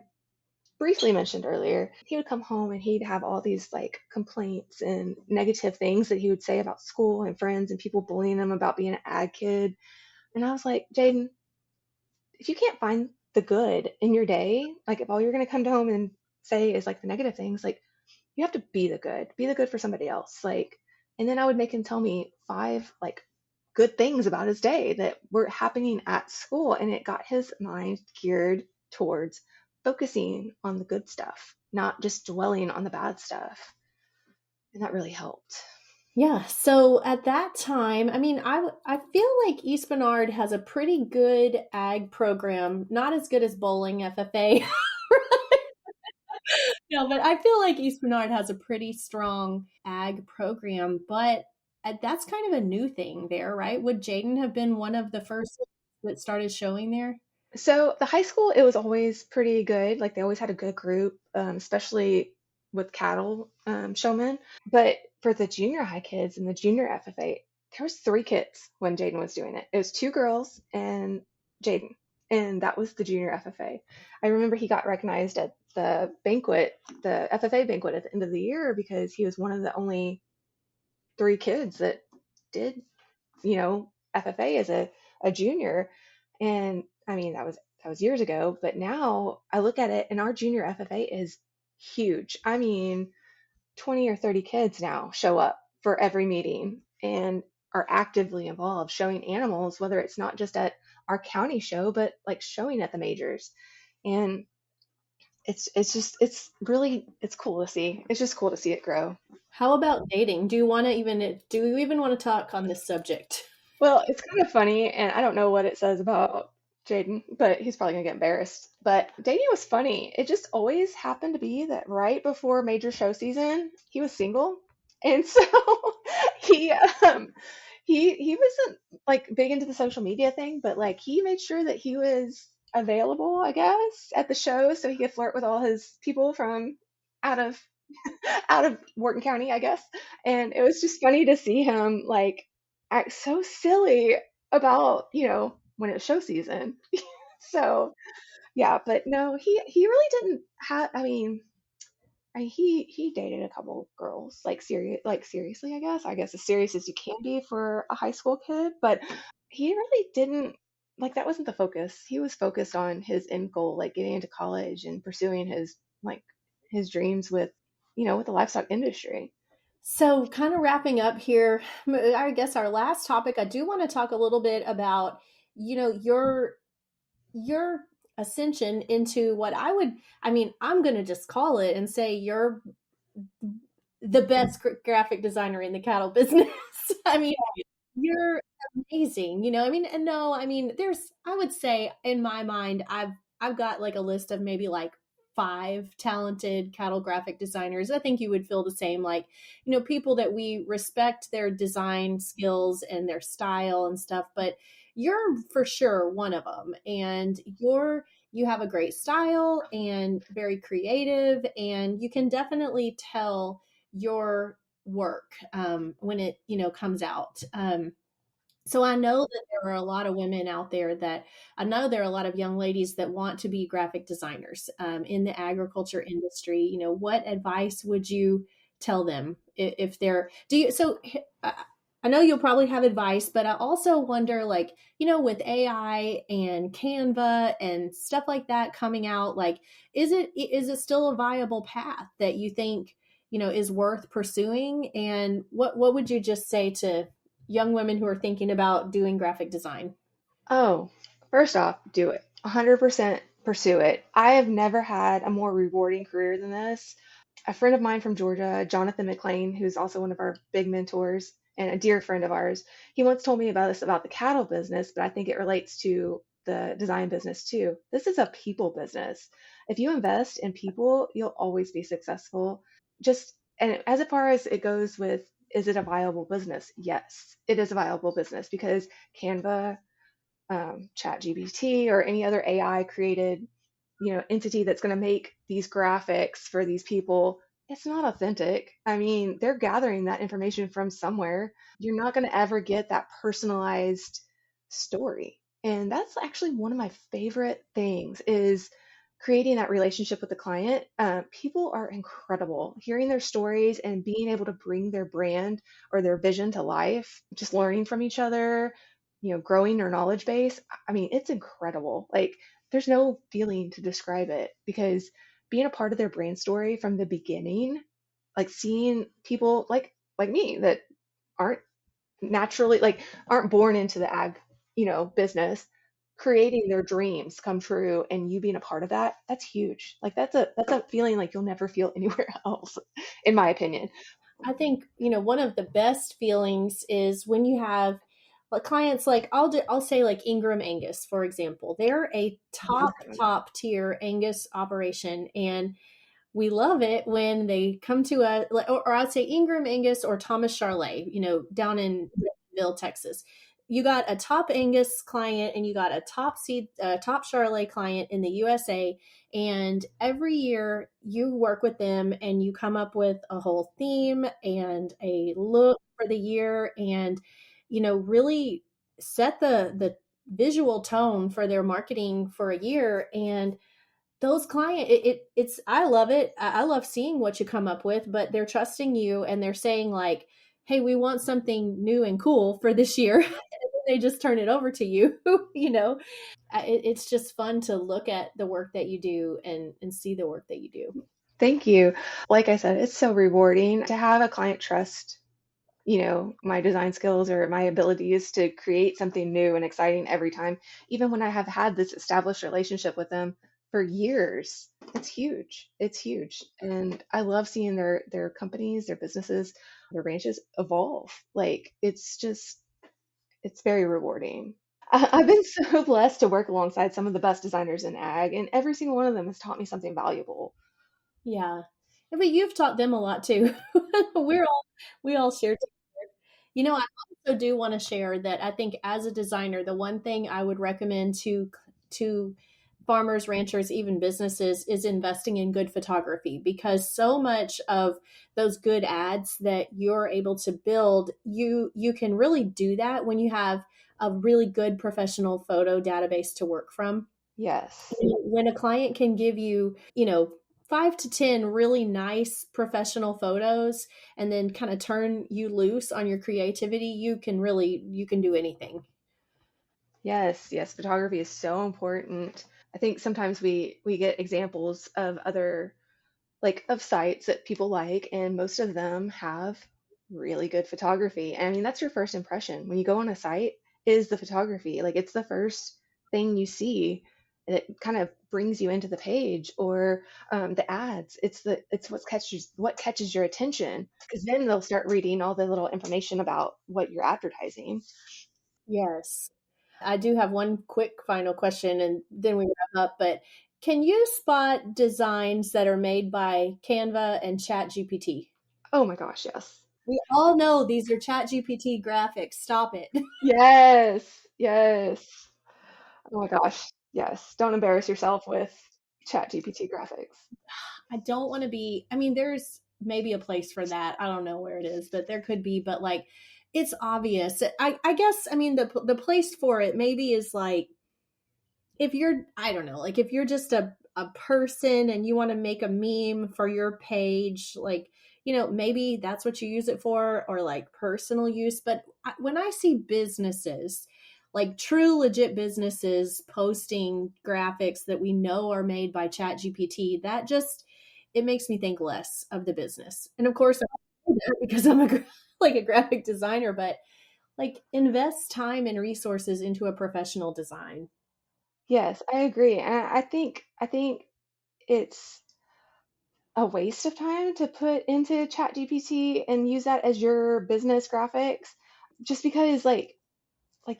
briefly mentioned earlier, he would come home and he'd have all these like complaints and negative things that he would say about school and friends and people bullying him about being an ag kid. And I was like, Jaden, if you can't find the good in your day, like if all you're going to come home and say is like the negative things, like you have to be the good for somebody else. Like, and then I would make him tell me five like good things about his day that were happening at school. And it got his mind geared towards focusing on the good stuff, not just dwelling on the bad stuff. And that really helped. Yeah. So at that time, I mean, I feel like East Bernard has a pretty good ag program, not as good as bowling FFA. No, but I feel like East Bernard has a pretty strong ag program, but that's kind of a new thing there, right? Would Jaden have been one of the first that started showing there? So the high school, it was always pretty good. Like they always had a good group, especially with cattle showmen. But for the junior high kids and the junior FFA, there was three kids when Jaden was doing it. It was two girls and Jaden, and that was the junior FFA. I remember he got recognized at the banquet, the FFA banquet at the end of the year because he was one of the only three kids that did, FFA as a junior. And I mean, that was years ago, but now I look at it and our junior FFA is huge. I mean, 20 or 30 kids now show up for every meeting and are actively involved showing animals, whether it's not just at our county show, but like showing at the majors. And it's cool to see. It's just cool to see it grow. How about dating? Do you even want to talk on this subject? Well, it's kind of funny, and I don't know what it says about Jaden, but he's probably gonna get embarrassed. But dating was funny. It just always happened to be that right before major show season, he was single, and so he um he wasn't like big into the social media thing, but like he made sure that he was available, I guess, at the show so he could flirt with all his people from out of out of Wharton County, I guess. And it was just funny to see him like act so silly about, when it was show season. So yeah, but no, he really didn't have. He dated a couple girls, like seriously, I guess. I guess as serious as you can be for a high school kid, but he really didn't like that wasn't the focus. He was focused on his end goal, like getting into college and pursuing his dreams with the livestock industry. So, kind of wrapping up here, I guess our last topic, I do want to talk a little bit about, your ascension into what I'm going to just call it and say your the best graphic designer in the cattle business. I mean, you're amazing, I mean, and no, I mean, I would say in my mind, I've got like a list of maybe like 5 talented cattle graphic designers. I think you would feel the same, like, people that we respect their design skills and their style and stuff, but you're for sure one of them. And you have a great style and very creative, and you can definitely tell your work when it comes out. So I know that there are a lot of women out there that I know there are a lot of young ladies that want to be graphic designers in the agriculture industry. What advice would you tell them if they're do you so I know you'll probably have advice, but I also wonder, like, with AI and Canva and stuff like that coming out, like, is it still a viable path that you think, is worth pursuing? And what would you just say to young women who are thinking about doing graphic design? Oh, first off, do it. 100% pursue it. I have never had a more rewarding career than this. A friend of mine from Georgia, Jonathan McLean, who's also one of our big mentors and a dear friend of ours, he once told me about this about the cattle business, but I think it relates to the design business too. This is a people business. If you invest in people, you'll always be successful. Just and as far as it goes with, is it a viable business? Yes, it is a viable business because Canva, ChatGPT, or any other AI created, entity that's going to make these graphics for these people, it's not authentic. I mean, they're gathering that information from somewhere. You're not going to ever get that personalized story. And that's actually one of my favorite things is creating that relationship with the client. People are incredible. Hearing their stories and being able to bring their brand or their vision to life, just learning from each other, growing their knowledge base. I mean, it's incredible. Like, there's no feeling to describe it because being a part of their brand story from the beginning, like seeing people like me that aren't naturally like aren't born into the ag, business, creating their dreams come true and you being a part of that, that's huge. Like that's a feeling like you'll never feel anywhere else, in my opinion. I think, one of the best feelings is when you have like clients, like I'll say like Ingram Angus, for example. They're a That's top a good one. top tier Angus operation, and we love it when they come to a, or I'd say Ingram Angus or Thomas Charlet, down in Ville, Texas. You got a top Angus client and you got a top Charlet client in the USA, and every year you work with them and you come up with a whole theme and a look for the year, and really set the visual tone for their marketing for a year. And those client it's I love it. I love seeing what you come up with, but they're trusting you and they're saying like, hey, we want something new and cool for this year. And they just turn it over to you. It's just fun to look at the work that you do and see the work that you do. Thank you. Like I said, it's so rewarding to have a client trust, my design skills or my abilities to create something new and exciting every time, even when I have had this established relationship with them for years. It's huge. It's huge. And I love seeing their companies, their businesses, their ranches evolve. Like it's very rewarding. I've been so blessed to work alongside some of the best designers in ag, and every single one of them has taught me something valuable. Yeah. But you've taught them a lot too. We all share. I also do want to share that I think as a designer, the one thing I would recommend to farmers, ranchers, even businesses is investing in good photography, because so much of those good ads that you're able to build, you can really do that when you have a really good professional photo database to work from. Yes. When a client can give you, 5 to 10 really nice professional photos and then kind of turn you loose on your creativity, you can do anything. Yes, yes, photography is so important. I think sometimes we get examples of other like of sites that people like, and most of them have really good photography. And I mean, that's your first impression when you go on a site is the photography. Like it's the first thing you see, and it kind of brings you into the page or the ads. It's what catches your attention because then they'll start reading all the little information about what you're advertising. Yes. I do have one quick final question and then we wrap up, but can you spot designs that are made by Canva and ChatGPT? Oh my gosh, yes. We all know these are ChatGPT graphics. Stop it. Yes, yes. Oh my gosh, yes. Don't embarrass yourself with ChatGPT graphics. I don't want to be, I mean, there's maybe a place for that. I don't know where it is, but there could be, but like it's obvious. I guess, I mean, the place for it maybe is like if you're, I don't know, like if you're just a person and you want to make a meme for your page, like, maybe that's what you use it for, or like personal use. But when I see businesses, like true legit businesses posting graphics that we know are made by ChatGPT, that just, it makes me think less of the business. And of course, I do that because I'm like a graphic designer, but like invest time and resources into a professional design. Yes, I agree. And I think it's a waste of time to put into ChatGPT and use that as your business graphics just because like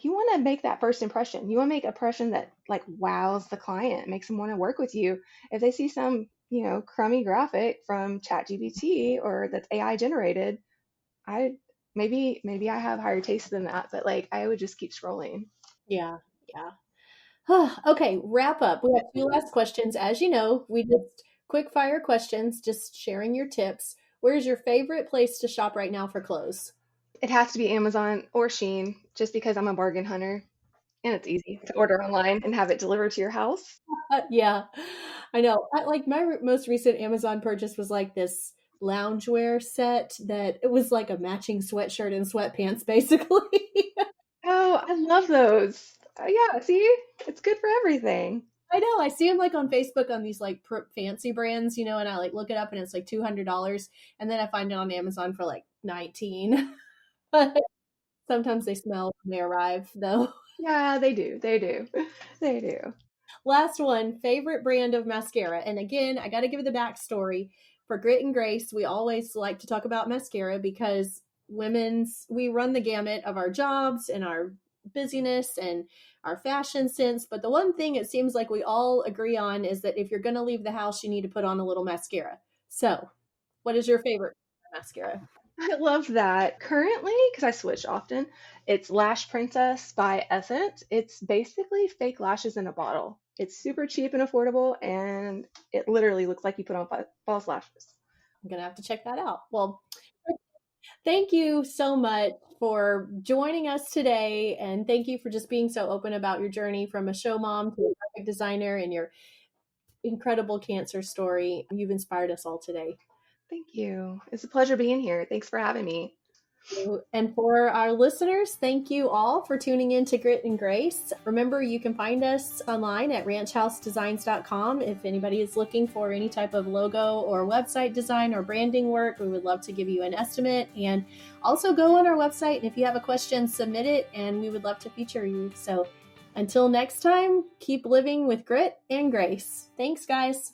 you want to make that first impression. You want to make an impression that like wows the client, makes them want to work with you. If they see some, crummy graphic from ChatGPT or that's AI generated, I maybe I have higher taste than that, but like I would just keep scrolling. Yeah, yeah. Okay, wrap up. We have two last questions. As you know, we just quick fire questions, just sharing your tips. Where's your favorite place to shop right now for clothes? It has to be Amazon or Shein just because I'm a bargain hunter and it's easy to order online and have it delivered to your house. Yeah, I know. Like my most recent Amazon purchase was like this loungewear set that it was like a matching sweatshirt and sweatpants, basically. Oh, I love those. Yeah, see? It's good for everything. I know. I see them like on Facebook on these like fancy brands, and I like look it up and it's like $200, and then I find it on Amazon for like 19. Sometimes they smell when they arrive, though. Yeah, they do. They do. They do. Last one, favorite brand of mascara. And again, I got to give the backstory. For Grit and Grace, we always like to talk about mascara because we run the gamut of our jobs and our busyness and our fashion sense. But the one thing it seems like we all agree on is that if you're going to leave the house, you need to put on a little mascara. So, what is your favorite mascara? I love that. Currently, because I switch often, it's Lash Princess by Essence. It's basically fake lashes in a bottle. It's super cheap and affordable, and it literally looks like you put on false lashes. I'm going to have to check that out. Well, thank you so much for joining us today. And thank you for just being so open about your journey from a show mom to a graphic designer and your incredible cancer story. You've inspired us all today. Thank you. It's a pleasure being here. Thanks for having me. And for our listeners, thank you all for tuning in to Grit and Grace. Remember, you can find us online at ranchhousedesigns.com. If anybody is looking for any type of logo or website design or branding work, we would love to give you an estimate. And also go on our website, and if you have a question, submit it, and we would love to feature you. So until next time, keep living with grit and grace. Thanks, guys.